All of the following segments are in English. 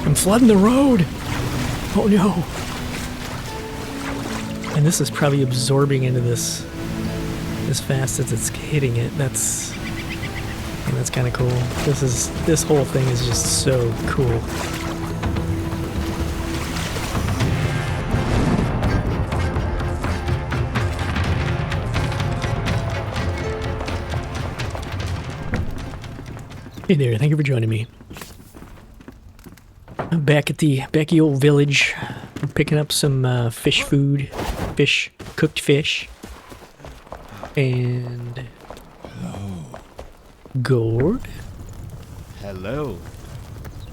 I'm flooding the road! Oh no! And this is probably absorbing into this as fast as it's hitting it. That's kind of cool. This whole thing is just so cool. Hey there, thank you for joining me. I'm back at the old village. I'm picking up some fish food. Cooked fish. And... Hello. Gourd? Hello.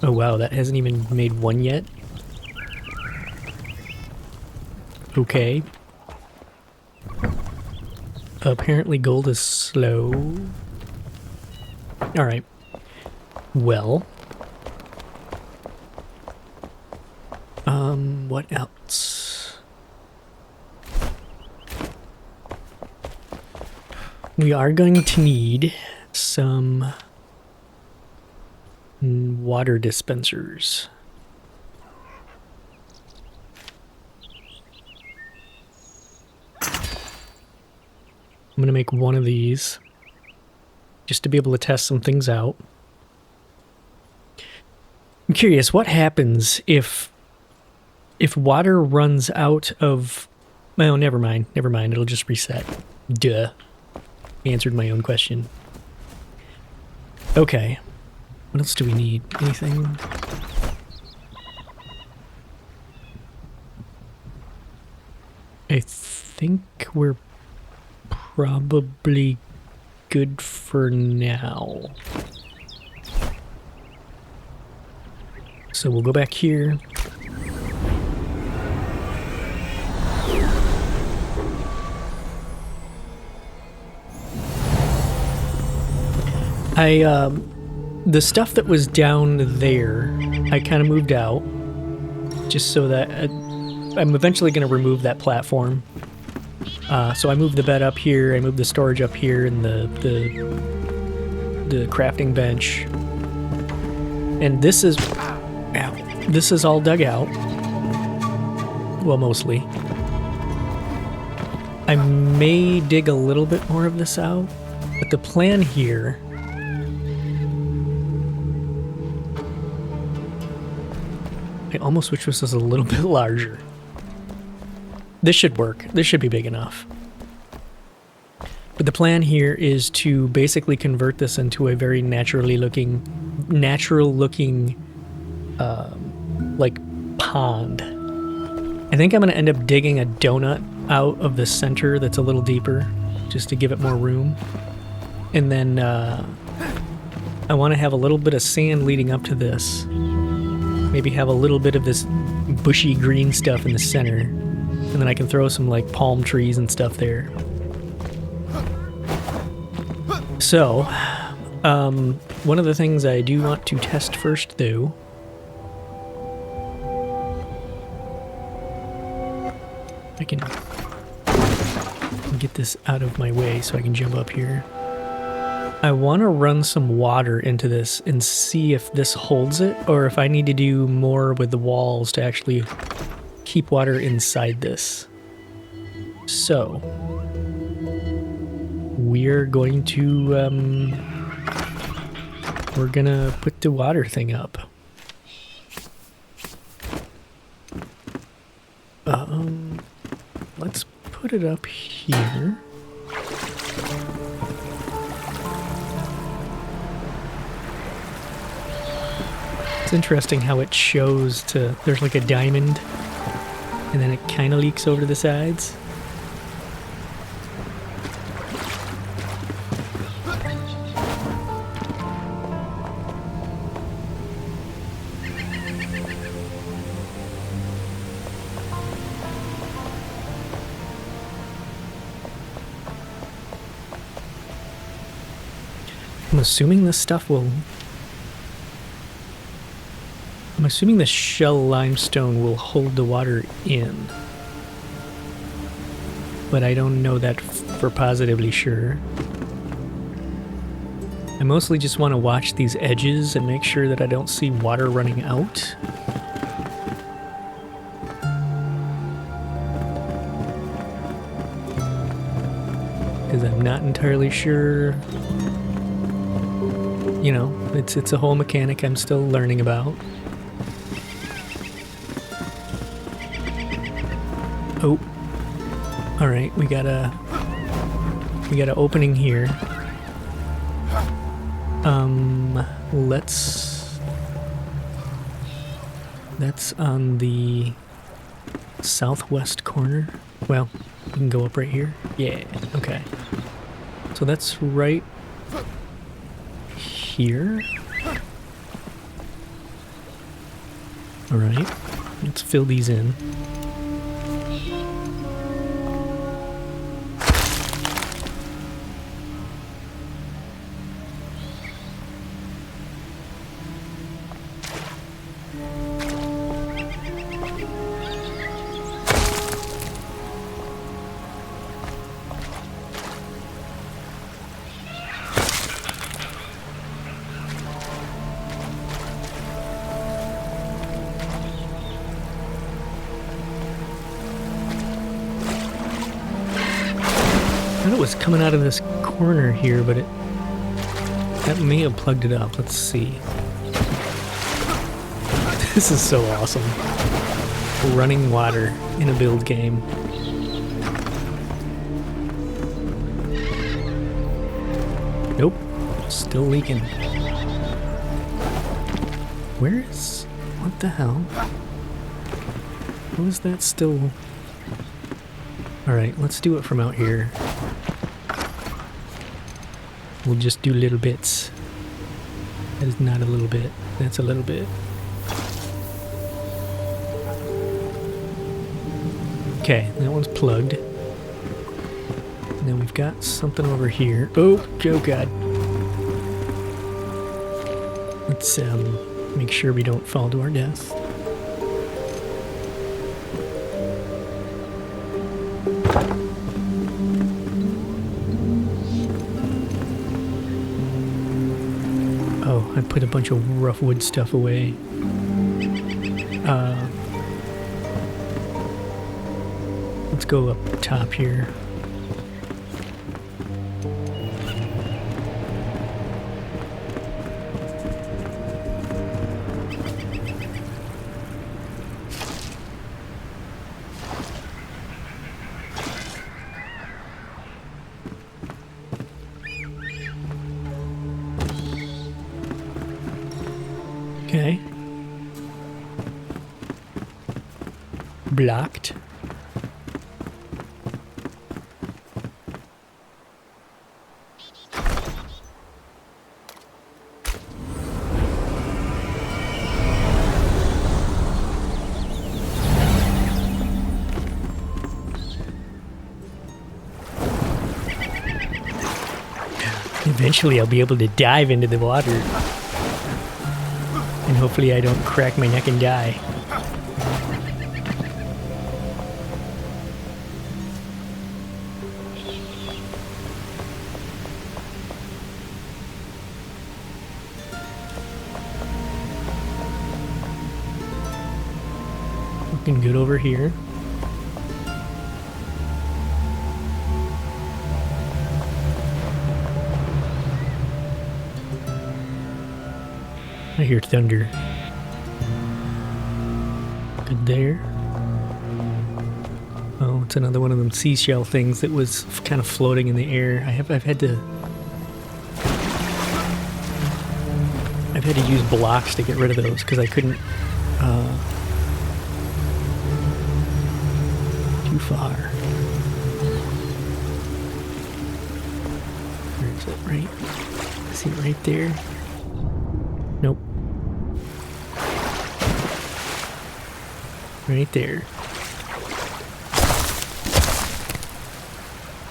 Oh wow, that hasn't even made one yet? Okay. Apparently gold is slow. Alright. Well. What else? We are going to need some water dispensers. I'm going to make one of these just to be able to test some things out. I'm curious, what happens if water runs out of... Well, never mind, it'll just reset. Duh. Answered my own question. Okay. What else do we need? Anything? I think we're probably good for now. So we'll go back here. The stuff that was down there, I kind of moved out, just so that I'm eventually going to remove that platform. So I moved the bed up here, I moved the storage up here, and the crafting bench. And this is, ow, this is all dug out. Well, mostly. I may dig a little bit more of this out, but the plan here... I almost wish this was a little bit larger. This should work. This should be big enough. But the plan here is to basically convert this into a very natural looking, like pond. I think I'm going to end up digging a donut out of the center that's a little deeper, just to give it more room. And then I want to have a little bit of sand leading up to this. Maybe have a little bit of this bushy green stuff in the center. And then I can throw some like palm trees and stuff there. So, one of the things I do want to test first though, I can get this out of my way so I can jump up here. I want to run some water into this and see if this holds it, or if I need to do more with the walls to actually keep water inside this. So, we're going to, we're gonna put the water thing up. Let's put it up here. It's interesting how it shows to, there's like a diamond, and then it kind of leaks over to the sides. I'm assuming this stuff will... I'm assuming the shell limestone will hold the water in. But I don't know that for positively sure. I mostly just want to watch these edges and make sure that I don't see water running out. because I'm not entirely sure. You know, it's a whole mechanic I'm still learning about. Oh, all right, we got an opening here. That's on the southwest corner. Well, we can go up right here. Yeah, okay. So that's right here. All right, let's fill these in. I thought it was coming out of this corner here, but that may have plugged it up. Let's see. This is so awesome. Running water in a build game. Nope. Still leaking. Where is... What the hell? How is that still... Alright, let's do it from out here. We'll just do little bits. That is not a little bit. That's a little bit. Okay, that one's plugged. And then we've got something over here. Oh god. Let's make sure we don't fall to our death. I put a bunch of rough wood stuff away. Let's go up top here. Okay. Blocked. Eventually I'll be able to dive into the water. And hopefully I don't crack my neck and die. Looking good over here. I hear thunder. Good there. Oh, it's another one of them seashell things that was kind of floating in the air. I've had to use blocks to get rid of those because I couldn't too far. Where is it? Right? Is it right there? Nope. Right there.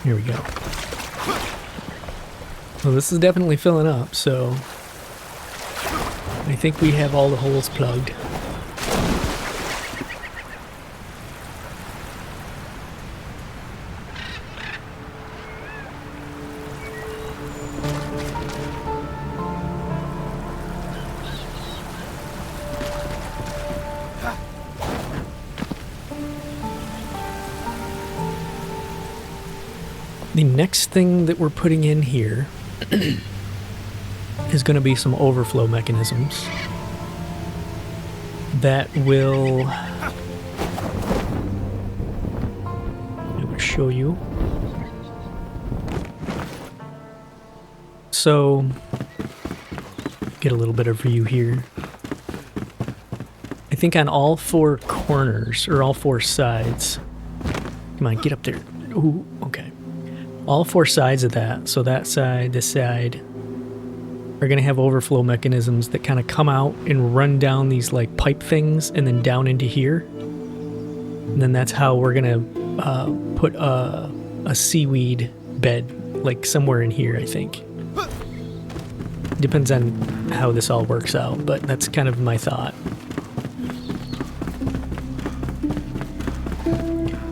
Here we go. Well, this is definitely filling up, so I think we have all the holes plugged. The next thing that we're putting in here is going to be some overflow mechanisms that will, I will show you. So, get a little bit of view here. I think on all four corners, or all four sides, come on, get up there. Ooh, okay. All four sides of that, so that side, this side, are going to have overflow mechanisms that kind of come out and run down these like pipe things and then down into here. And then that's how we're going to put a seaweed bed like somewhere in here, I think. Depends on how this all works out, but that's kind of my thought.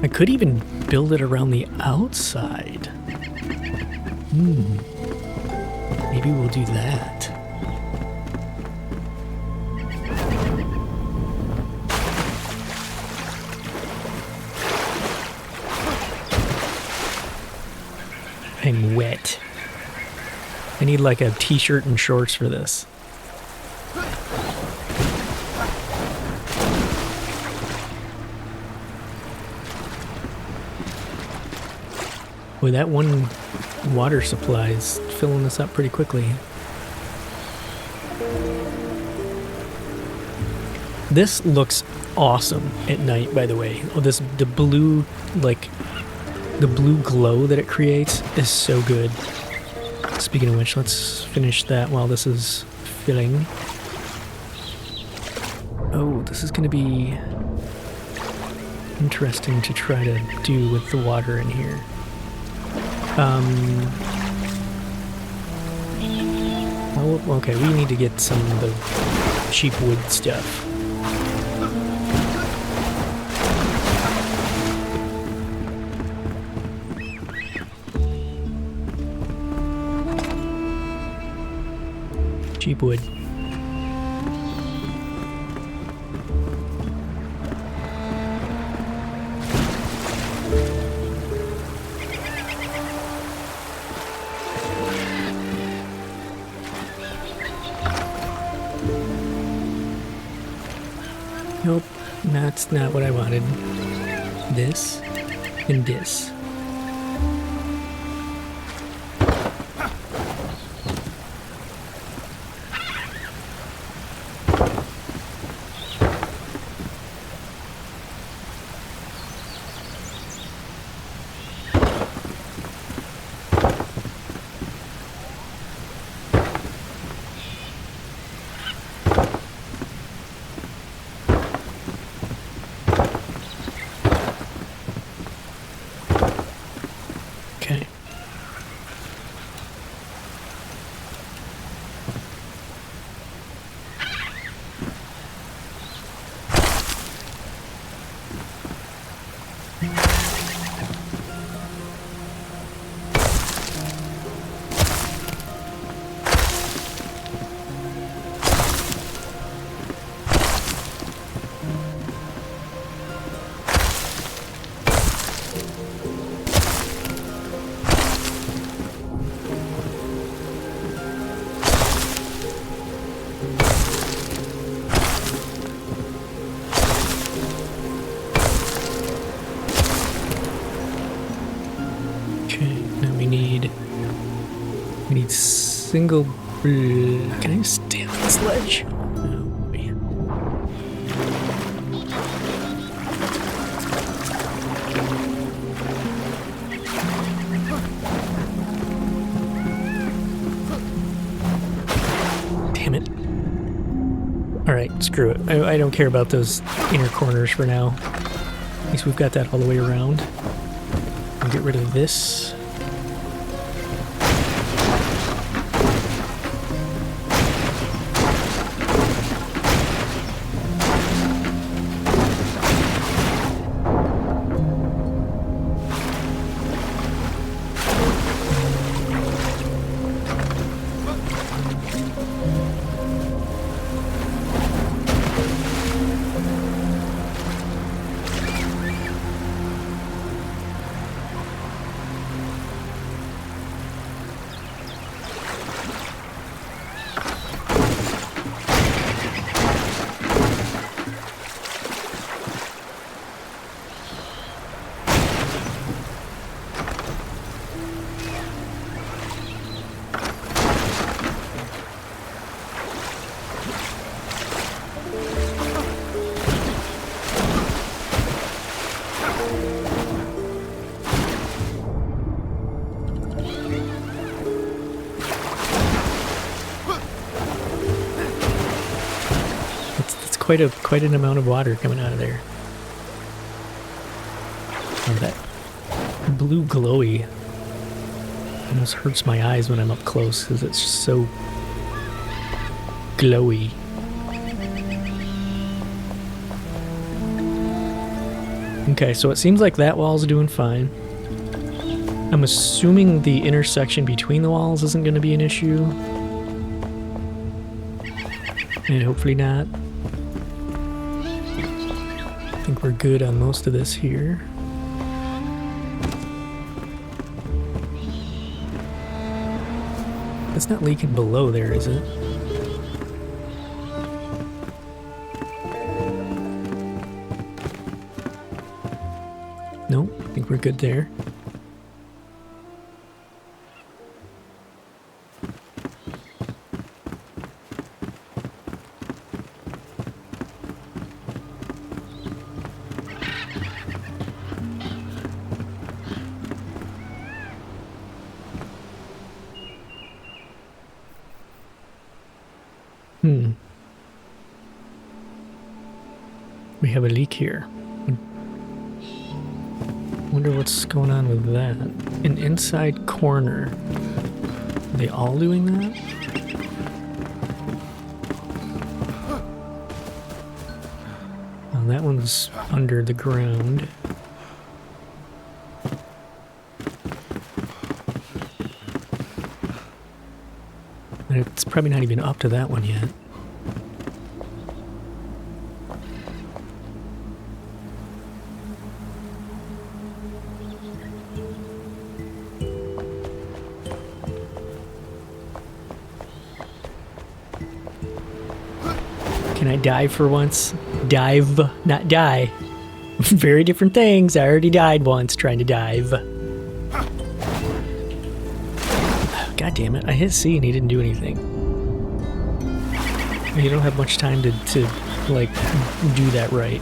I could even build it around the outside. Maybe we'll do that. I'm wet. I need like a t-shirt and shorts for this. Boy, that one water supply is filling this up pretty quickly. This looks awesome at night, by the way. Oh, the blue, like, the blue glow that it creates is so good. Speaking of which, let's finish that while this is filling. Oh, this is going to be interesting to try to do with the water in here. Oh, okay, we need to get some of the cheap wood stuff. Cheap wood. Nope, that's not what I wanted. This and this. Single. Can I stand on this ledge? Oh, man. Damn it. Alright, screw it. I don't care about those inner corners for now. At least we've got that all the way around. I'll get rid of this. quite an amount of water coming out of there. Oh, that blue glowy almost hurts my eyes when I'm up close because it's so glowy. Okay, so it seems like that wall's doing fine. I'm assuming the intersection between the walls isn't going to be an issue. And hopefully not. I think we're good on most of this here. It's not leaking below there, is it? Nope, I think we're good there. We have a leak here. Wonder what's going on with that. An inside corner. Are they all doing that? Oh, that one's under the ground. And it's probably not even up to that one yet. Can I dive for once? Dive, not die. Very different things. I already died once trying to dive. God damn it. I hit C and he didn't do anything. You don't have much time to like, do that right.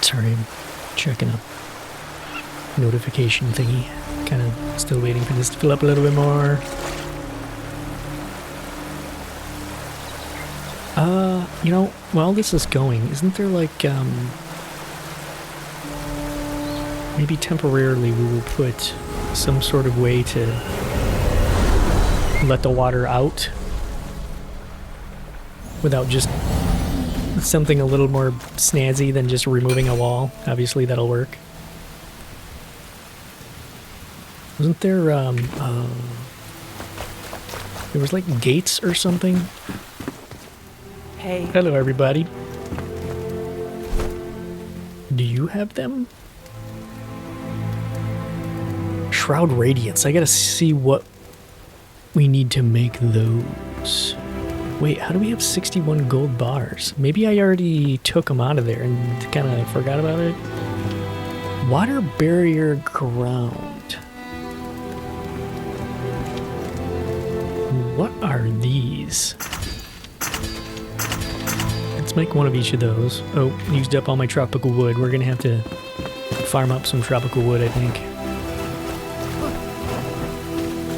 Sorry, I'm checking a notification thingy. Kind of still waiting for this to fill up a little bit more. You know, while this is going, isn't there like, maybe temporarily we will put some sort of way to let the water out without just something a little more snazzy than just removing a wall. Obviously that'll work. Wasn't there there was like gates or something? Hey. Hello everybody. Do you have them? Shroud Radiance. I gotta see what we need to make those. Wait, how do we have 61 gold bars? Maybe I already took them out of there and kind of forgot about it. Water barrier ground. What are these? Let's make one of each of those. Oh, used up all my tropical wood. We're gonna have to farm up some tropical wood, I think.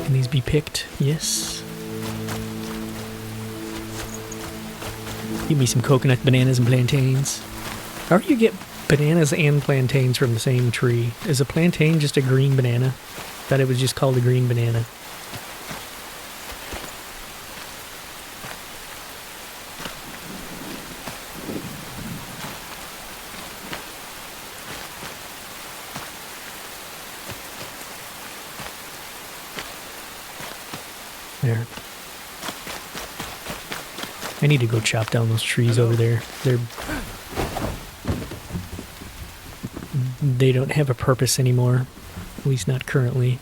Can these be picked? Yes. Give me some coconut, bananas, and plantains. How do you get bananas and plantains from the same tree? Is a plantain just a green banana? Thought it was just called a green banana. There. I need to go chop down those trees over there. They don't have a purpose anymore. At least not currently.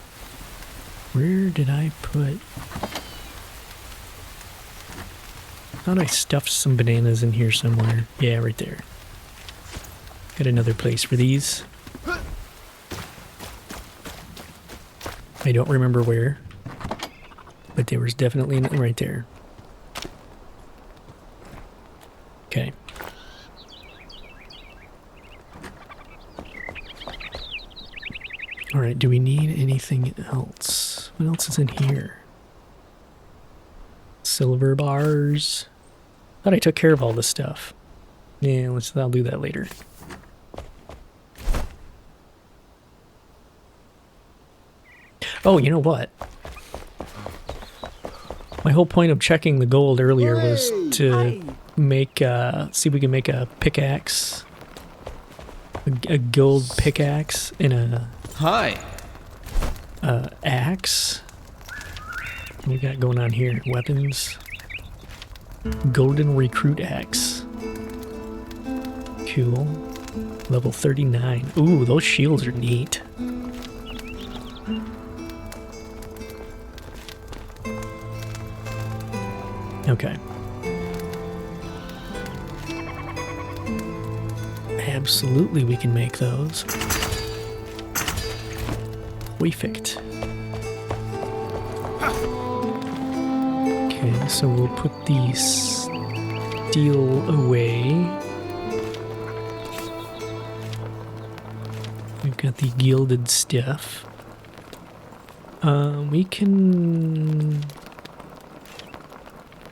Where did I put... I thought I stuffed some bananas in here somewhere. Yeah, right there. Got another place for these. I don't remember where, but there was definitely right there. Okay. All right, do we need anything else? What else is in here? Silver bars. Thought I took care of all this stuff. Yeah, I'll do that later. Oh, you know what? My whole point of checking the gold earlier was to make, see if we can make a pickaxe. A gold pickaxe and a... Hi. Axe. What we got going on here? Weapons. Golden recruit axe. Cool. Level 39. Ooh, those shields are neat. Okay. Absolutely, we can make those. Perfect. Okay, so we'll put the steel away. We've got the gilded stuff. We can...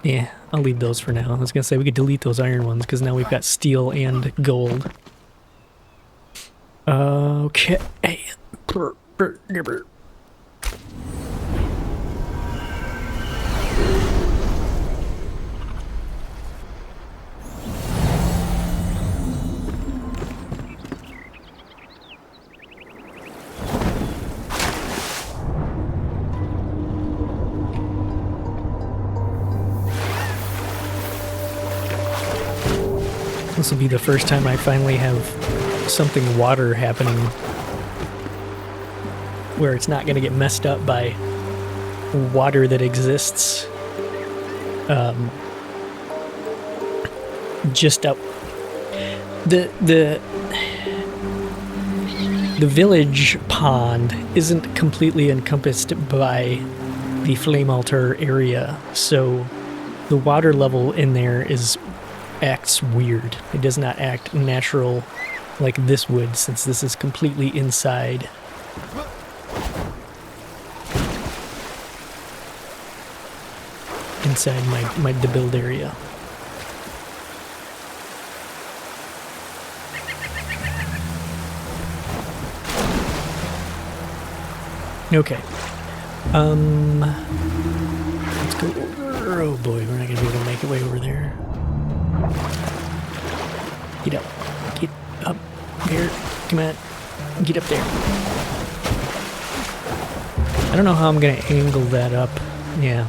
Yeah, I'll leave those for now. I was gonna say we could delete those iron ones because now we've got steel and gold. Okay. This will be the first time I finally have something water happening where it's not going to get messed up by water that exists just up. The village pond isn't completely encompassed by the flame altar area, so the water level in there acts weird. It does not act natural like this would, since this is completely inside. Inside the build area. Okay. Let's go over. Oh boy, we're not gonna be able to make it way over there. Get up. Get up there. Come on. Get up there. I don't know how I'm going to angle that up. Yeah,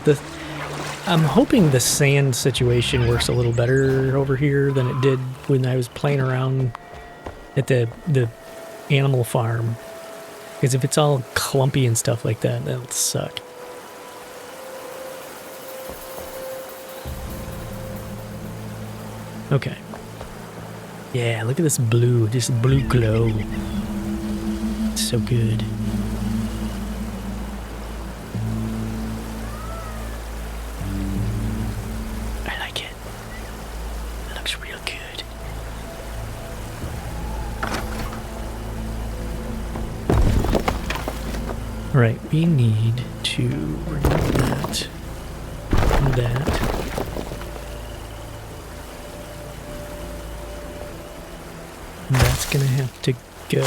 I'm hoping the sand situation works a little better over here than it did when I was playing around at the animal farm. Because if it's all clumpy and stuff like that, that'll suck. Okay. Yeah, look at this blue glow. It's so good. I like it. It looks real good. Alright, we need to remove that. And that. That's gonna have to go,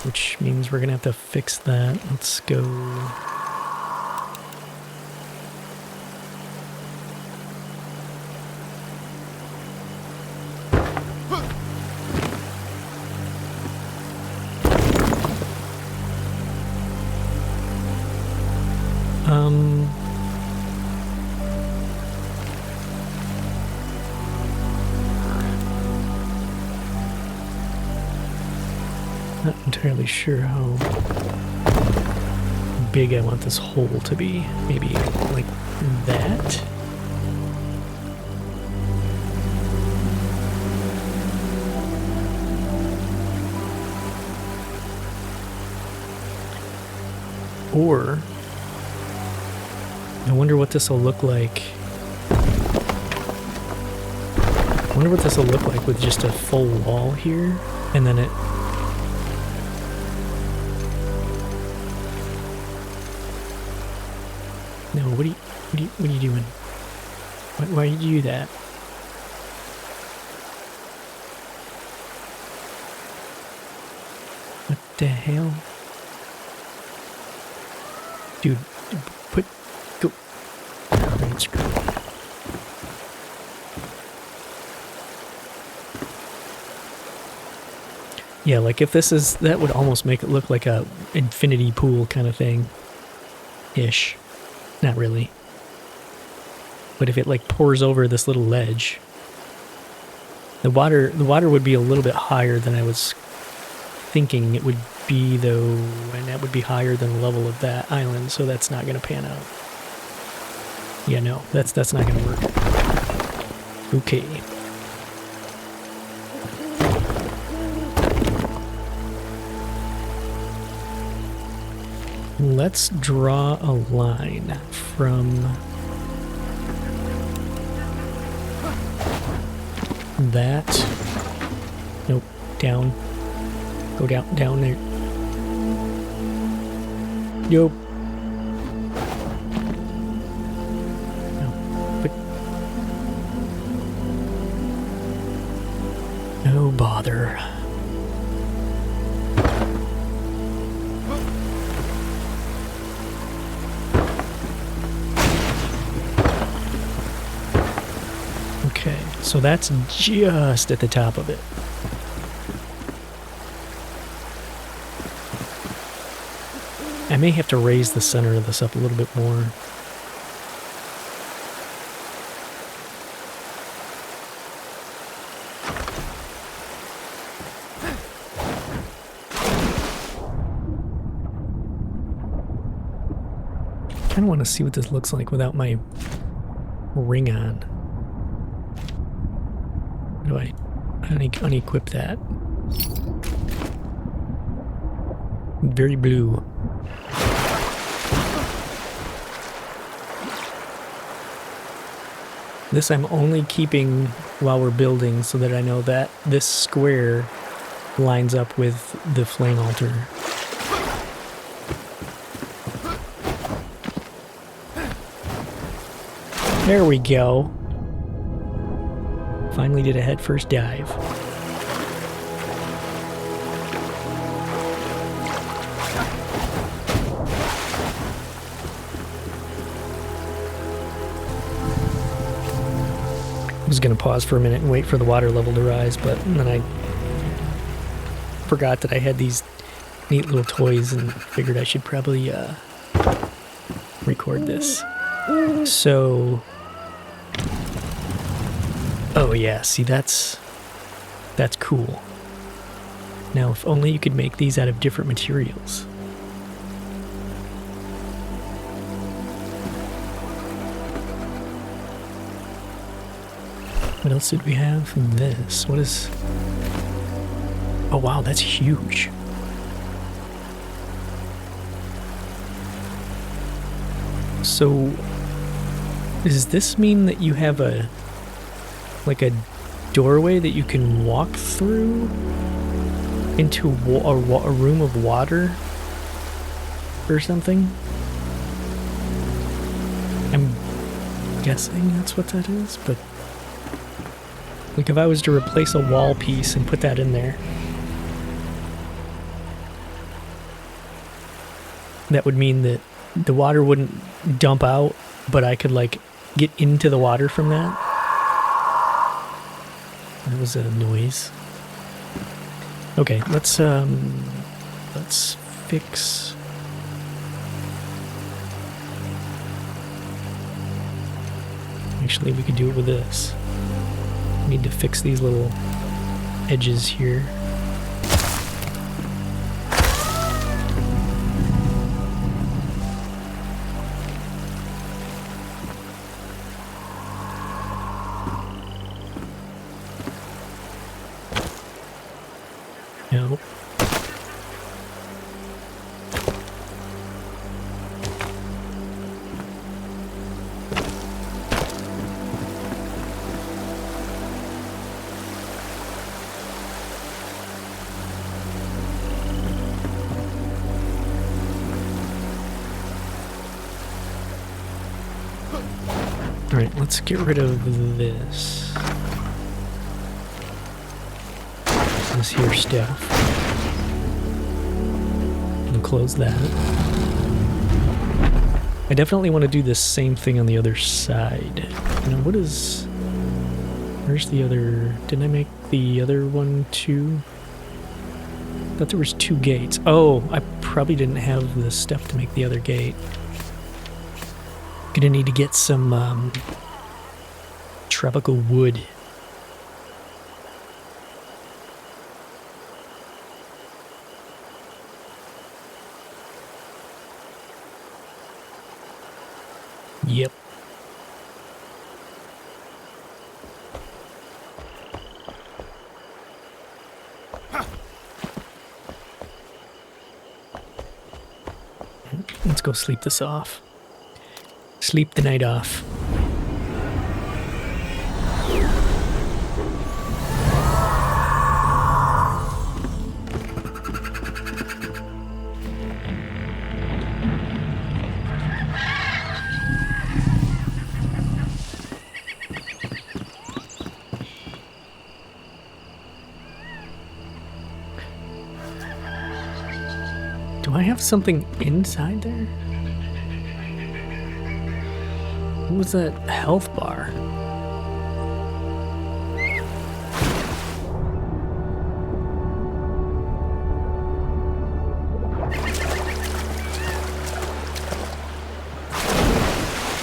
which means we're gonna have to fix that. Let's go. Not entirely sure how big I want this hole to be. Maybe like that. Or I wonder what this will look like. I wonder what this will look like with just a full wall here, and then it. No, what are you doing? Why did you do that? What the hell? Dude, go. Right, screw it. Yeah, like if this is, that would almost make it look like a infinity pool kind of thing. Ish. Not really. But if it like pours over this little ledge, the water would be a little bit higher than I was thinking it would be though, and that would be higher than the level of that island, so that's not gonna pan out. Yeah, no, that's not gonna work. Okay. Let's draw a line from that. Nope, down. Go down there. Nope. No, but no bother. Okay, so that's just at the top of it. I may have to raise the center of this up a little bit more. I kind of want to see what this looks like without my ring on. Do I unequip that? Very blue. This I'm only keeping while we're building so that I know that this square lines up with the flame altar. There we go. Finally did a head first dive. I was going to pause for a minute and wait for the water level to rise, but then I forgot that I had these neat little toys and figured I should probably record this. So... Oh yeah, see that's cool. Now if only you could make these out of different materials. What else did we have from this? What is... Oh wow, that's huge. So does this mean that you have a doorway that you can walk through into a room of water or something? I'm guessing that's what that is, but like if I was to replace a wall piece and put that in there, that would mean that the water wouldn't dump out, but I could like get into the water from that. That was a noise. Okay, let's fix. Actually, we could do it with this. We need to fix these little edges here. Alright, let's get rid of this. This here stuff. And close that. I definitely want to do the same thing on the other side. Now, what is... Where's the other... Didn't I make the other one too? I thought there was 2 gates. Oh, I probably didn't have the stuff to make the other gate. Gonna need to get some tropical wood. Yep. Let's go sleep this off. Sleep the night off. Do I have something inside there? What was that health bar?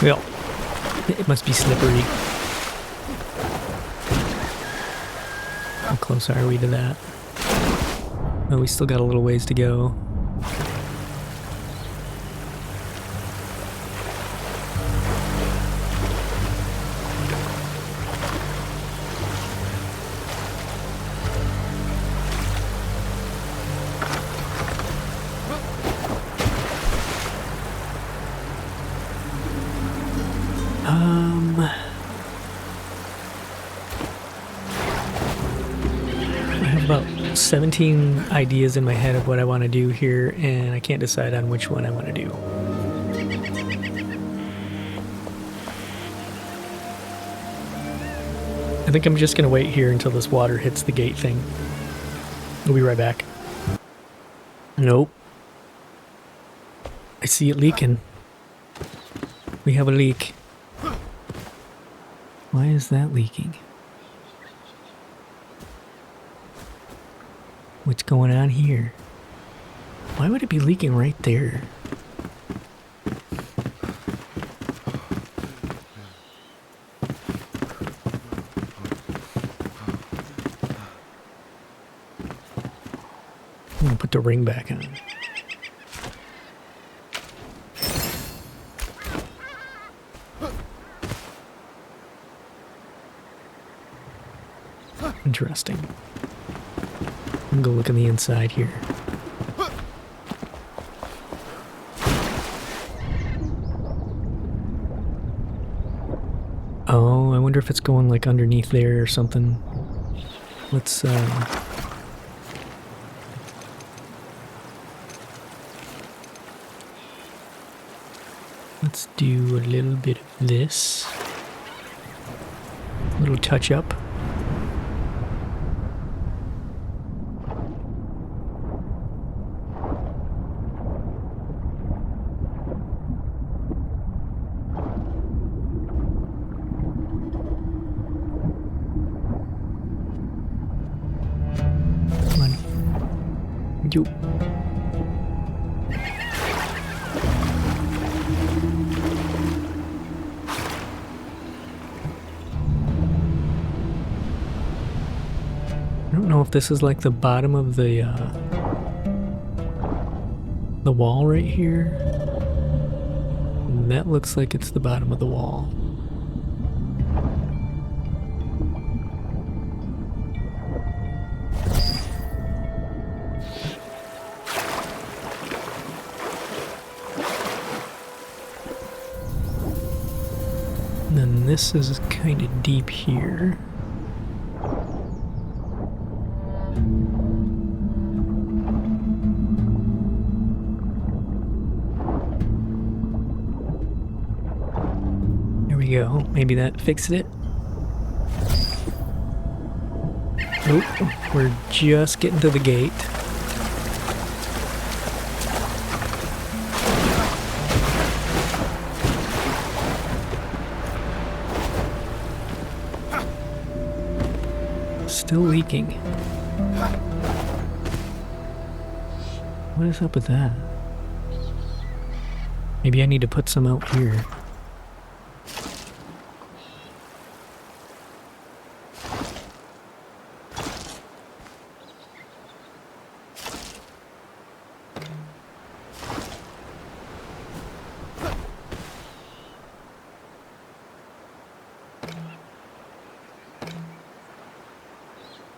Well, it must be slippery. How close are we to that? Oh, we still got a little ways to go. I have about 17 ideas in my head of what I want to do here, and I can't decide on which one I want to do. I think I'm just going to wait here until this water hits the gate thing. We'll be right back. Nope. I see it leaking. We have a leak. Why is that leaking? What's going on here? Why would it be leaking right there? I'm gonna put the ring back on. Interesting. I'm gonna go look on the inside here. Oh, I wonder if it's going like underneath there or something. Let's do a little bit of this. A little touch up. Come on. You. I don't know if this is like the bottom of the wall right here. That looks like it's the bottom of the wall. And then this is kind of deep here. you go. Maybe that fixed it. Oh, we're just getting to the gate. Still leaking. What is up with that? Maybe I need to put some out here.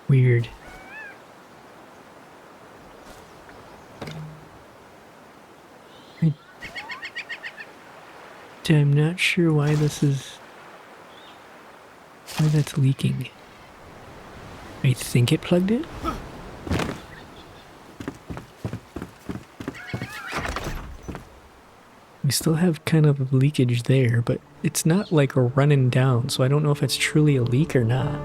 Weird. I'm not sure why that's leaking. I think it plugged it. We still have kind of leakage there, but it's not like running down, so I don't know if it's truly a leak or not.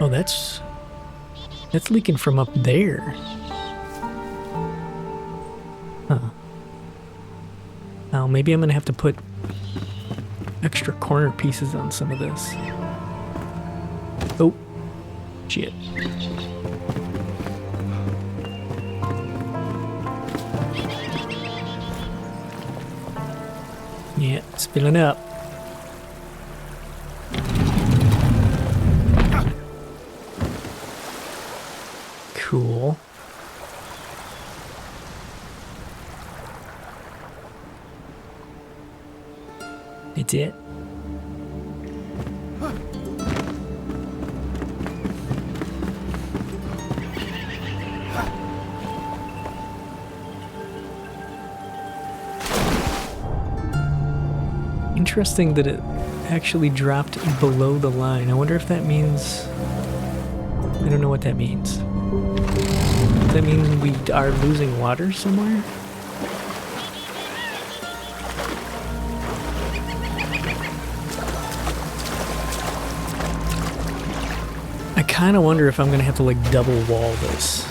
Oh, that's leaking from up there. Huh. Now maybe I'm gonna have to put extra corner pieces on some of this. Oh, shit. Yeah, it's filling up. Cool. It's it. Interesting that it actually dropped below the line. I wonder if that means... I don't know what that means. Does that mean we are losing water somewhere? I kind of wonder if I'm going to have to like double wall this.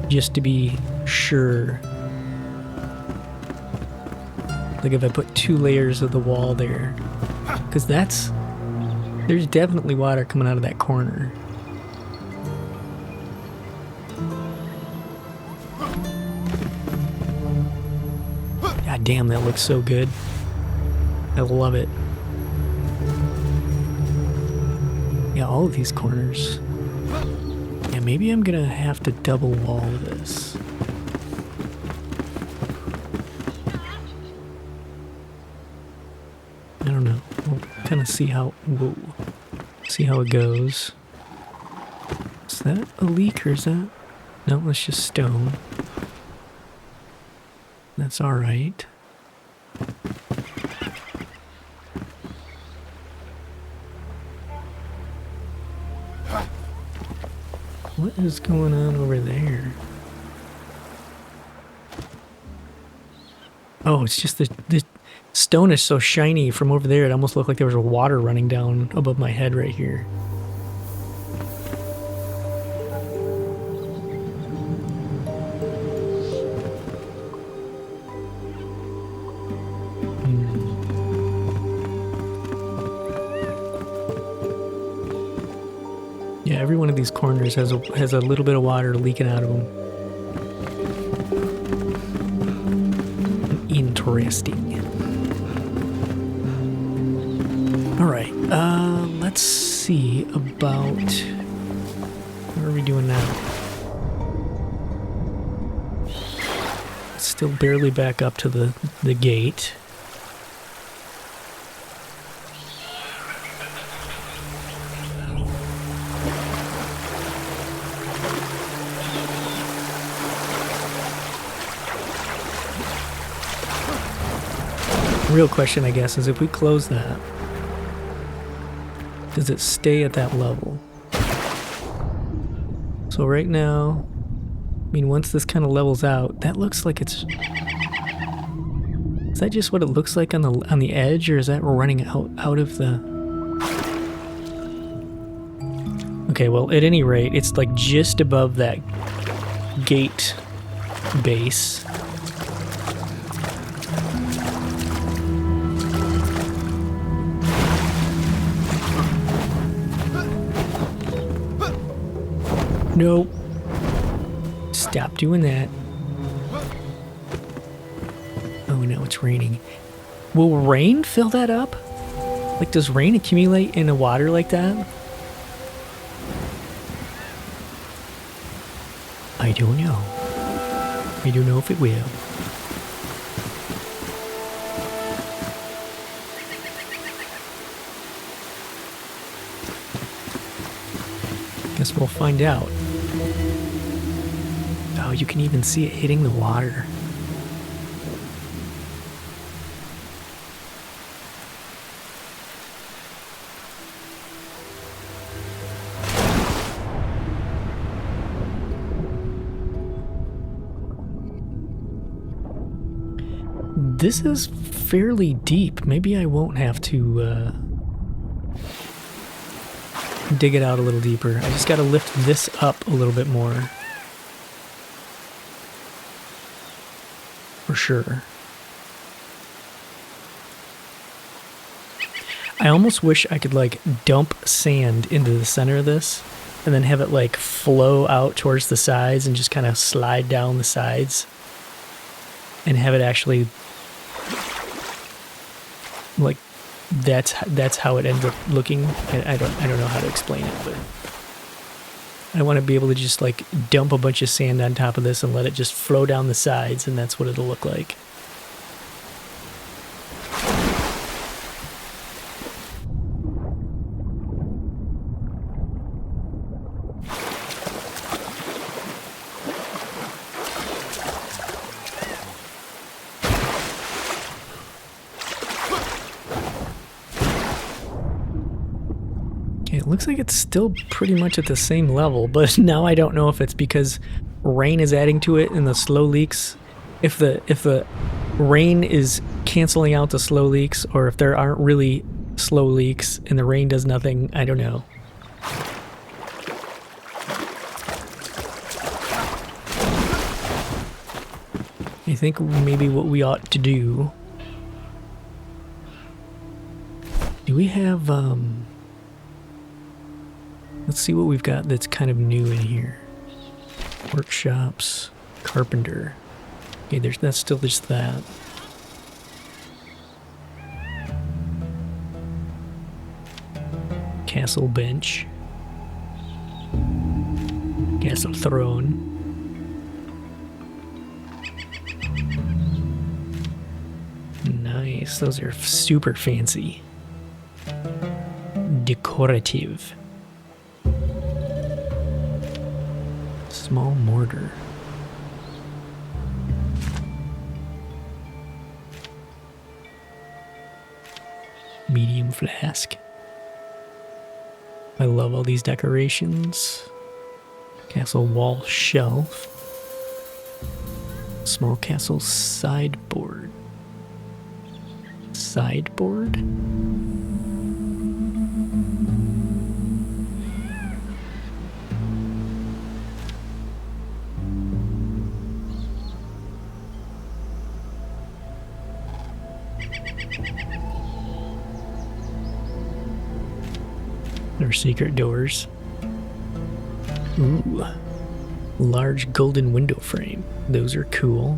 Just to be sure. Like if I put 2 layers of the wall there. Because there's definitely water coming out of that corner. God damn, that looks so good. I love it. Yeah, all of these corners. Yeah, maybe I'm gonna have to double wall this. I don't know. We'll kind of see how... Whoa. See how it goes. Is that a leak or is that... No, that's just stone. That's alright. What is going on over there? Oh, it's just the stone is so shiny from over there. It almost looked like there was water running down above my head right here. Yeah, every one of these corners has a little bit of water leaking out of them. Interesting. All right, let's see about... What are we doing now? Still barely back up to the gate. Real question, I guess, is if we close that, does it stay at that level? So right now, mean, once this kind of levels out, that looks like it's... Is that just what it looks like on the edge, or is that running out of the... Okay, well, at any rate, it's like just above that gate base. Nope. Stop doing that. Oh, no, it's raining. Will rain fill that up? Like, does rain accumulate in the water like that? I don't know. I don't know if it will. Guess we'll find out. Oh, you can even see it hitting the water. This is fairly deep. Maybe I won't have to dig it out a little deeper. I just got to lift this up a little bit more. For sure. I almost wish I could like dump sand into the center of this and then have it like flow out towards the sides and just kind of slide down the sides and have it actually like that's how it ends up looking. I don't know how to explain it, but I want to be able to just like dump a bunch of sand on top of this and let it just flow down the sides, and that's what it'll look like. It looks like it's still pretty much at the same level, but now I don't know if it's because rain is adding to it and the slow leaks. If the rain is canceling out the slow leaks, or if there aren't really slow leaks and the rain does nothing, I don't know. I think maybe what we ought to do... Do we have, let's see what we've got that's kind of new in here. Workshops, carpenter. Okay, that's still just that. Castle bench. Castle throne. Nice, those are super fancy. Decorative. Small mortar. Medium flask. I love all these decorations. Castle wall shelf. Small castle sideboard. Sideboard? There are secret doors. Ooh. Large golden window frame. Those are cool.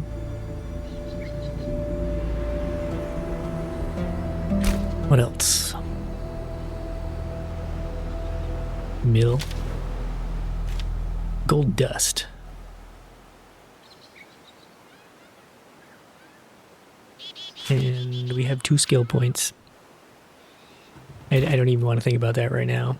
What else? Mill. Gold dust. And we have 2 skill points. I don't even want to think about that right now.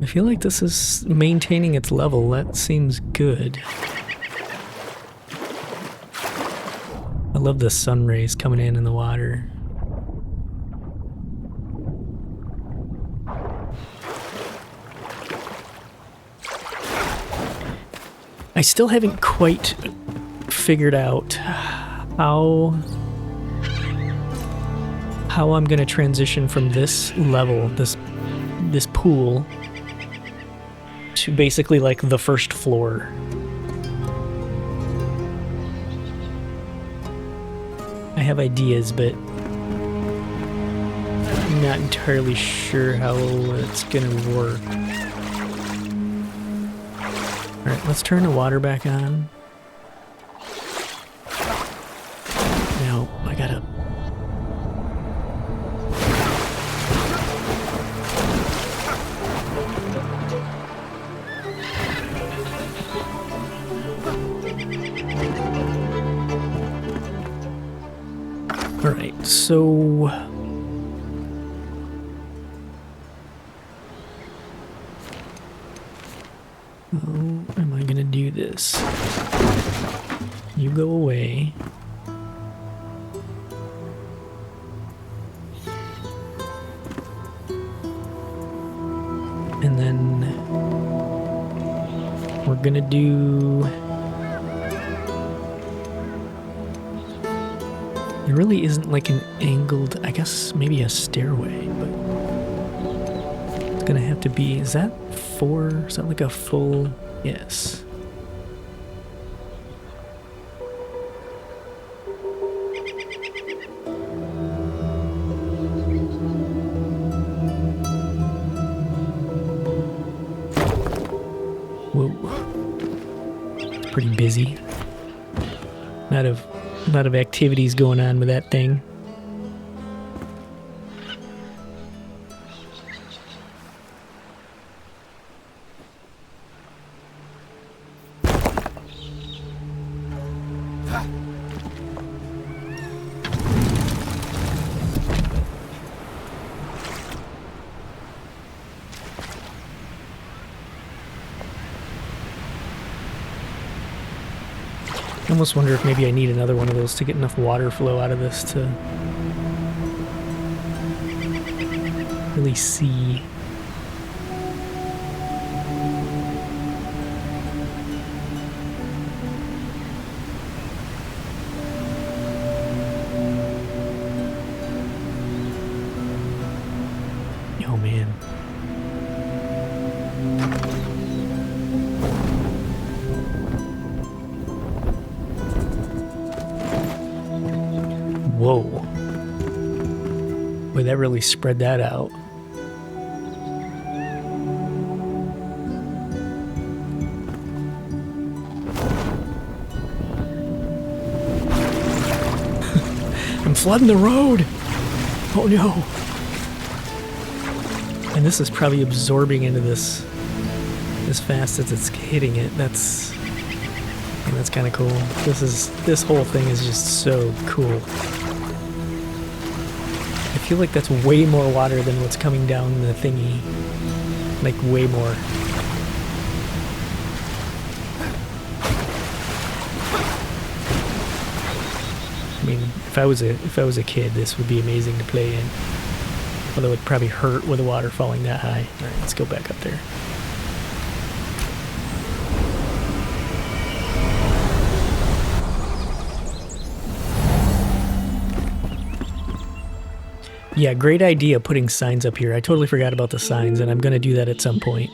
I feel like this is maintaining its level. That seems good. love the sun rays coming in the water. I still haven't quite figured out how I'm gonna transition from this level, this pool, to basically like the first floor. I have ideas, but I'm not entirely sure how it's gonna work. Alright, let's turn the water back on. Now, I gotta... Alright, so... How am I gonna do this? You go away. And then we're gonna do... There really isn't like an angled, I guess maybe a stairway, but it's gonna have to be, is that 4? Is that like a full, yes. Whoa. It's pretty busy. A lot of activities going on with that thing. I almost wonder if maybe I need another one of those to get enough water flow out of this to really see. Oh man. Whoa. Boy, that really spread that out. I'm flooding the road! Oh no! And this is probably absorbing into this as fast as it's hitting it. That's kind of cool. This whole thing is just so cool. I feel like that's way more water than what's coming down the thingy. Like way more. I mean, if I was a kid, this would be amazing to play in. Although it'd probably hurt with the water falling that high. All right, let's go back up there. Yeah, great idea putting signs up here. I totally forgot about the signs, and I'm going to do that at some point.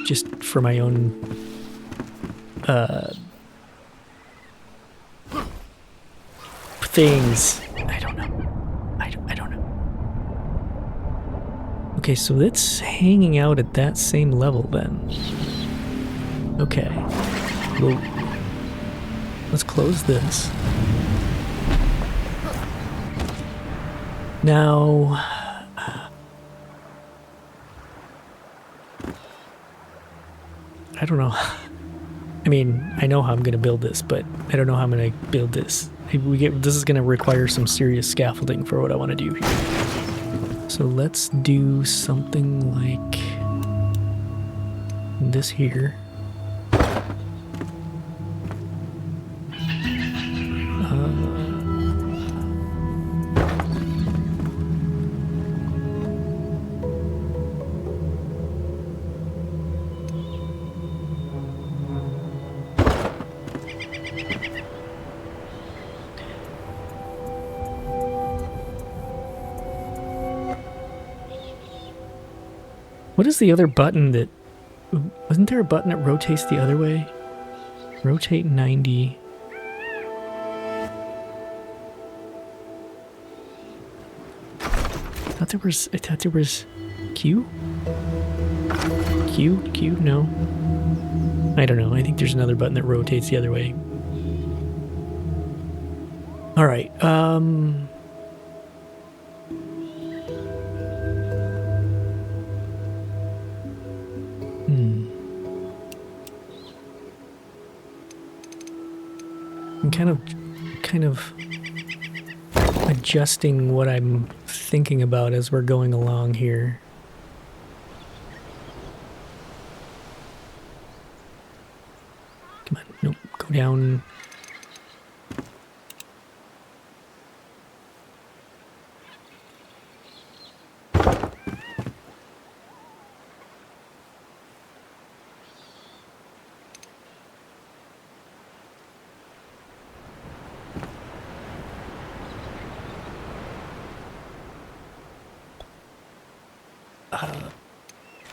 Just for my own... things. I don't know. I don't know. Okay, so it's hanging out at that same level then. Okay. Well, let's close this. Now, I don't know. I mean, I know how I'm going to build this, but I don't know how I'm going to build this. This is going to require some serious scaffolding for what I want to do here. So let's do something like this here. What is the other button that... Wasn't there a button that rotates the other way? Rotate 90. I thought there was Q? Q? No. I don't know. I think there's another button that rotates the other way. Alright, I'm kind of adjusting what I'm thinking about as we're going along here. Come on, nope, go down.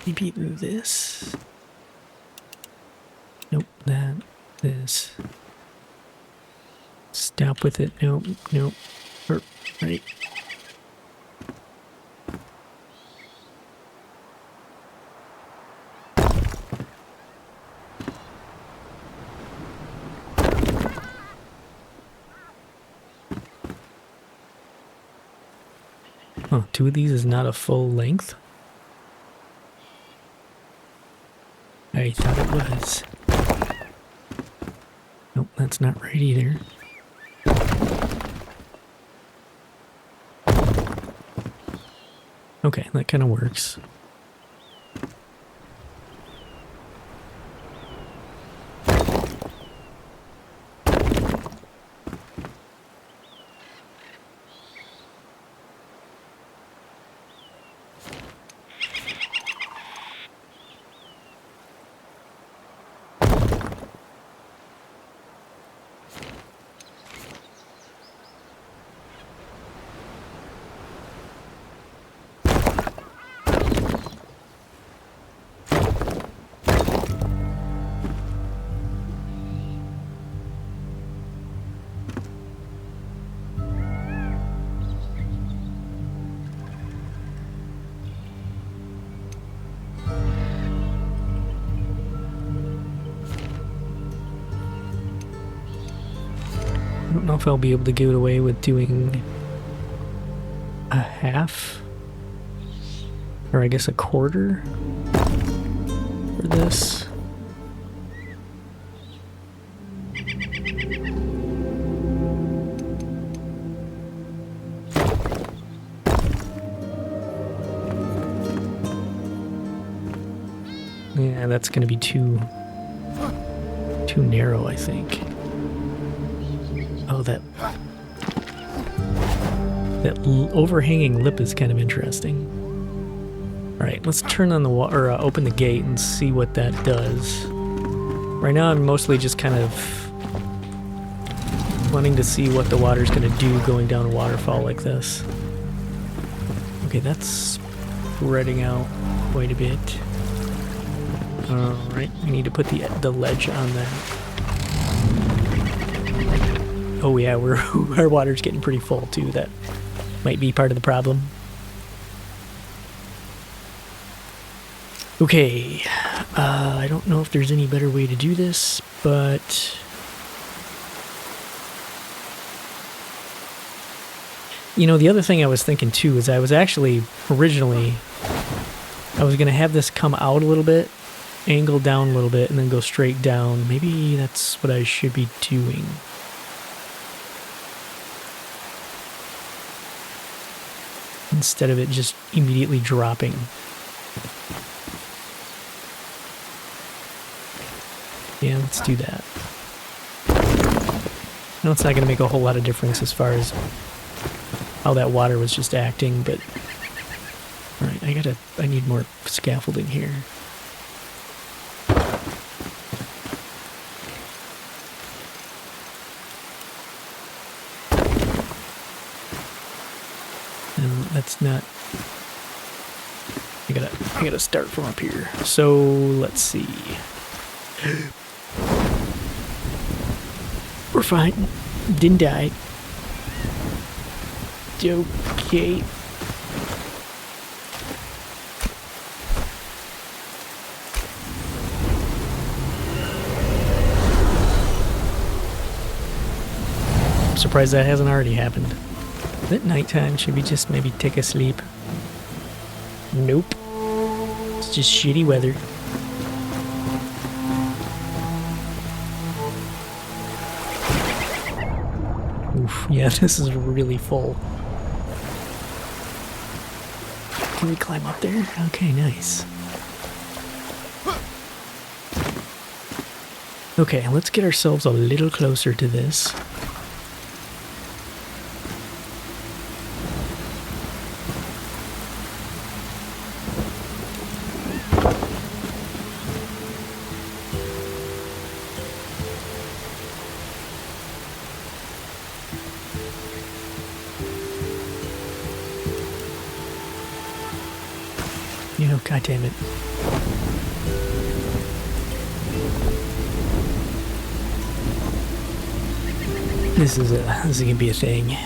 Maybe this? Nope, that, this. Stop with it, nope, nope. Right. Oh, 2 of these is not a full length? I thought it was. Nope, that's not right either. Okay, that kind of works. I don't know if I'll be able to get away with doing a half, or I guess a quarter for this. Yeah, that's going to be too narrow, I think. Oh, that overhanging lip is kind of interesting. All right, let's turn on the water, or open the gate and see what that does. Right now, I'm mostly just kind of wanting to see what the water's going to do going down a waterfall like this. Okay, that's spreading out quite a bit. All right, we need to put the ledge on that. Oh yeah, our water's getting pretty full too. That might be part of the problem. Okay, I don't know if there's any better way to do this, but you know, the other thing I was thinking too is I was actually originally I was gonna have this come out a little bit, angle down a little bit, and then go straight down. Maybe that's what I should be doing. Instead of it just immediately dropping. Yeah, let's do that. I know it's not going to make a whole lot of difference as far as how that water was just acting, but alright, I need more scaffolding here. that's not... I gotta start from up here. So, let's see. We're fine. Didn't die. Okay. I'm surprised that hasn't already happened. Is it nighttime? Should we just maybe take a sleep? Nope. It's just shitty weather. Oof, yeah, this is really full. Can we climb up there? Okay, nice. Okay, let's get ourselves a little closer to this. You know, God damn it. This is gonna be a thing.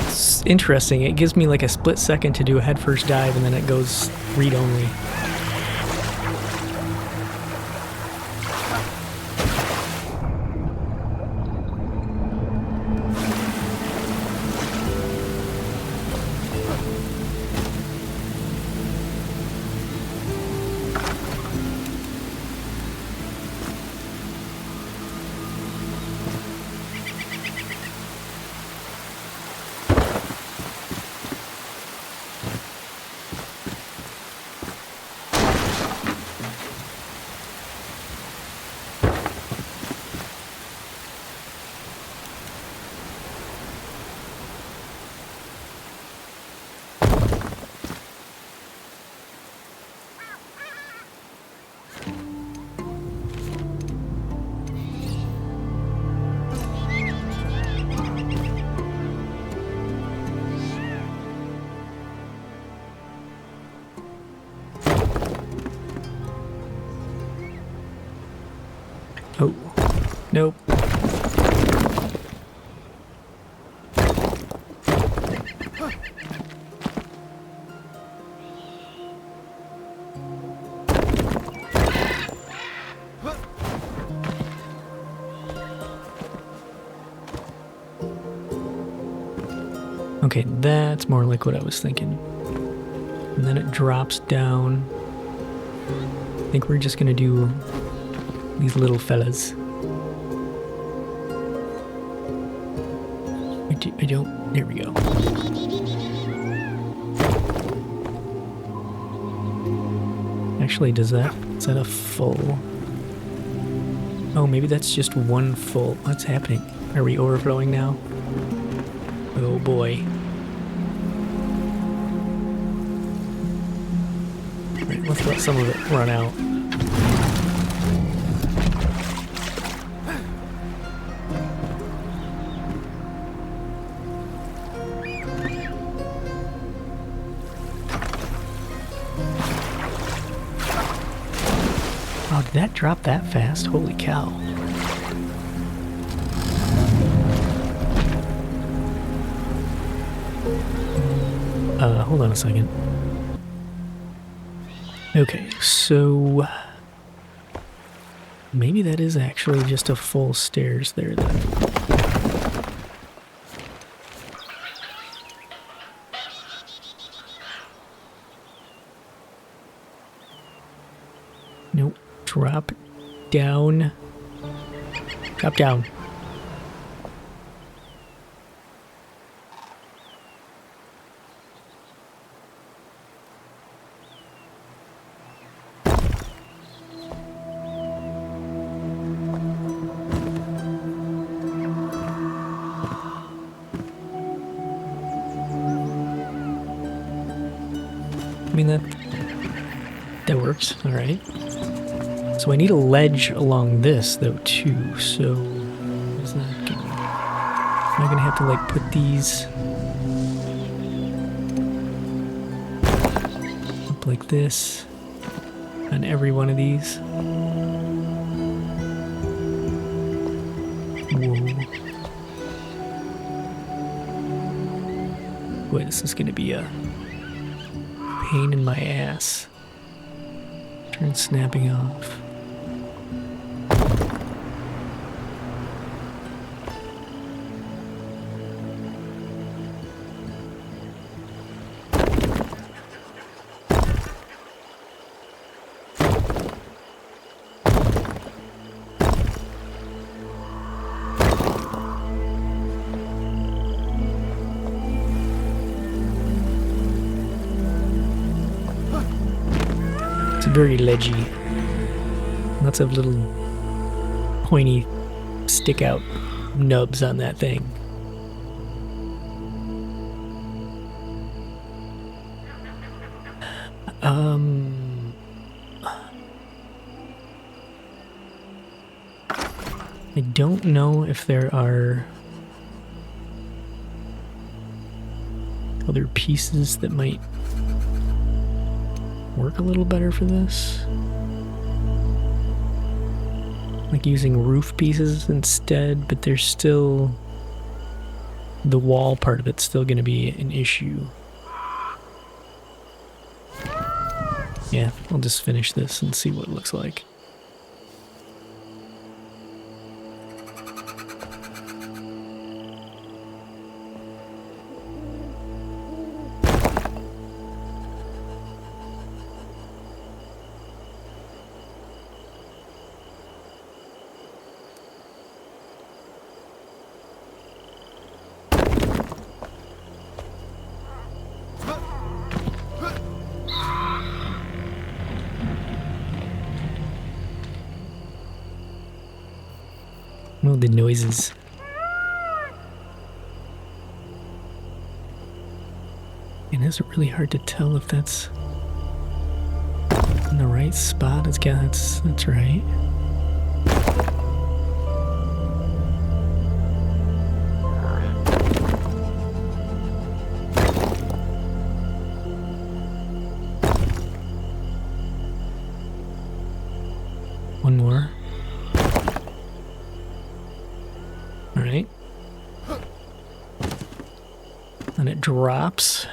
It's interesting. It gives me like a split second to do a headfirst dive, and then it goes read only. Oh, nope. Okay, that's more like what I was thinking. And then it drops down. I think we're just gonna do these little fellas. I don't, there we go. Actually, is that a full? Oh, maybe that's just one full. What's happening? Are we overflowing now? Oh boy. Right, let's let some of it run out. Did that drop that fast? Holy cow. Hold on a second. Okay, so maybe that is actually just a full stairs there then. Nope. Drop down. Drop down. mean, that works. All right. So I need a ledge along this, though, too. So is that gonna... Am I going to have to, like, put these up like this on every one of these? Whoa. Boy, this is going to be a pain in my ass. Turn snapping off. Very ledgy. Lots of little pointy stick out nubs on that thing. I don't know if there are other pieces that might work a little better for this. Like using roof pieces instead, but there's still... the wall part of it's still going to be an issue. Yeah, I'll just finish this and see what it looks like. Oh, the noises. And it's really hard to tell if that's in the right spot. That's right. One more. All right. And it drops.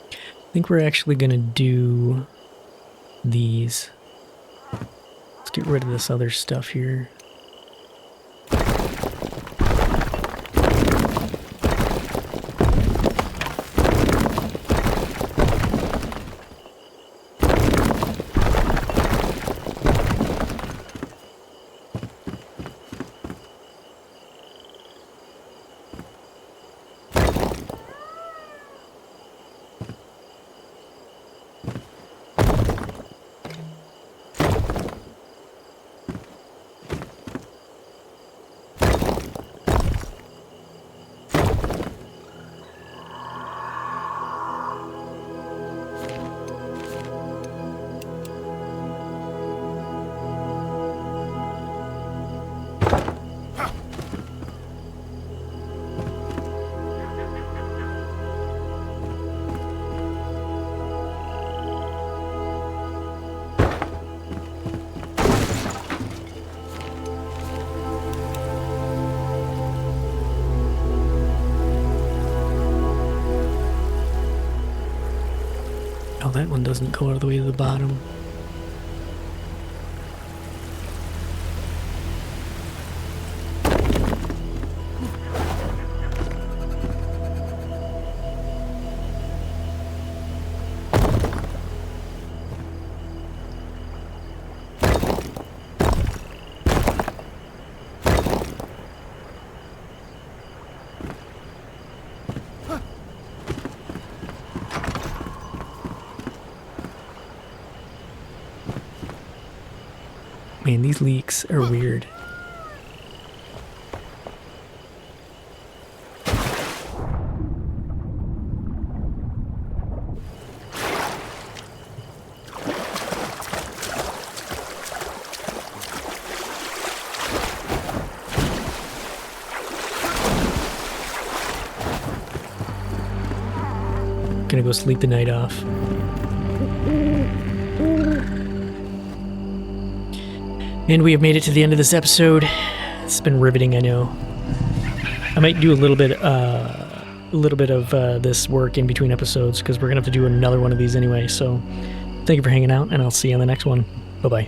I think we're actually going to do these. Let's get rid of this other stuff here. Oh, that one doesn't go all the way to the bottom. Man, these leaks are weird. gonna go sleep the night off. And we have made it to the end of this episode. It's been riveting, I know. I might do a little bit of this work in between episodes because we're gonna have to do another one of these anyway. So thank you for hanging out, and I'll see you on the next one. Bye-bye.